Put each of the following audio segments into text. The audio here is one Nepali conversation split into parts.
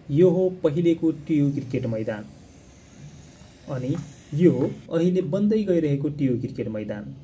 यो हो पहिलेको टियु क्रिकेट मैदान अनि यो हो अहिले बन्दै गइरहेको टियु क्रिकेट मैदान।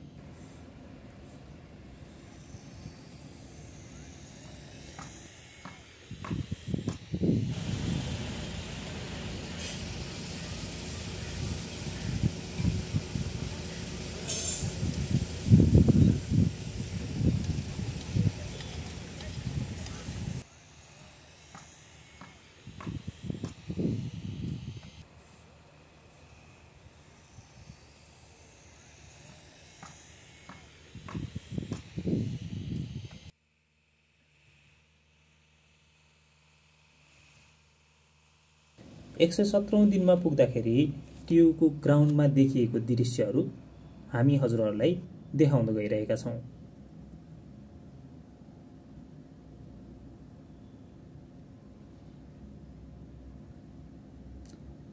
एक सय 17औं दिनमा पुग्दाखेरि टियुको ग्राउन्डमा देखिएको दृश्यहरू हामी हजुरहरूलाई देखाउन गइरहेका छौं।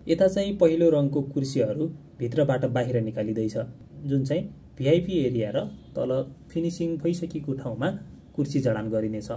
यता चाहिँ पहिलो रङको कुर्सीहरू भित्रबाट बाहिर निकालिदैछ, जुन चाहिँ भिआइपी एरिया र तल फिनिसिङ भइसकेको ठाउँमा कुर्सी जडान गरिनेछ।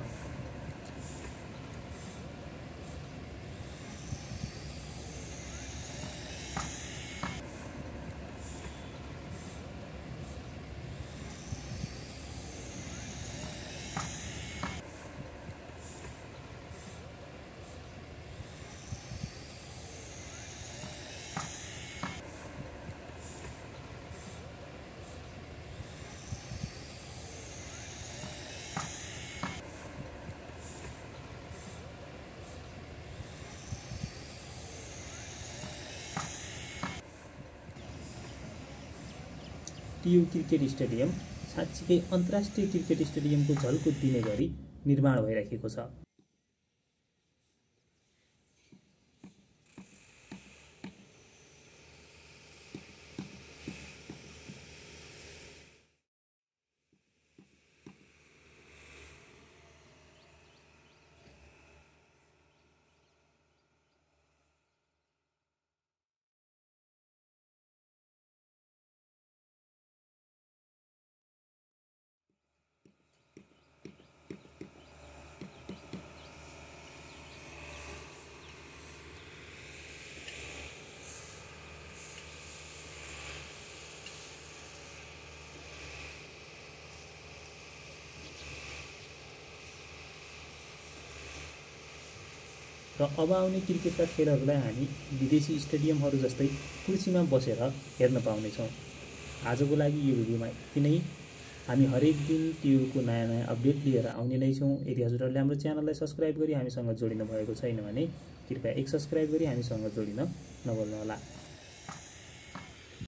टियु क्रिकेट स्टेडियम साँच्चीकै अन्तर्राष्ट्रिय क्रिकेट स्टेडियमको झल्को दिने गरी निर्माण भइरहेको छ। र अब आउने क्रिकेटका खेलहरूलाई हामी विदेशी स्टेडियमहरू जस्तै कुर्सीमा बसेर हेर्न पाउनेछौँ। आजको लागि यो भिडियोमा यति नै। हामी हरेक दिन टियुको नयाँ अपडेट लिएर आउने नै छौँ। यदि हजुरहरूले हाम्रो च्यानललाई सब्स्क्राइब गरी हामीसँग जोडिनु भएको छैन भने कृपया एक सब्स्क्राइब गरी हामीसँग जोडिन नभुल्नुहोला।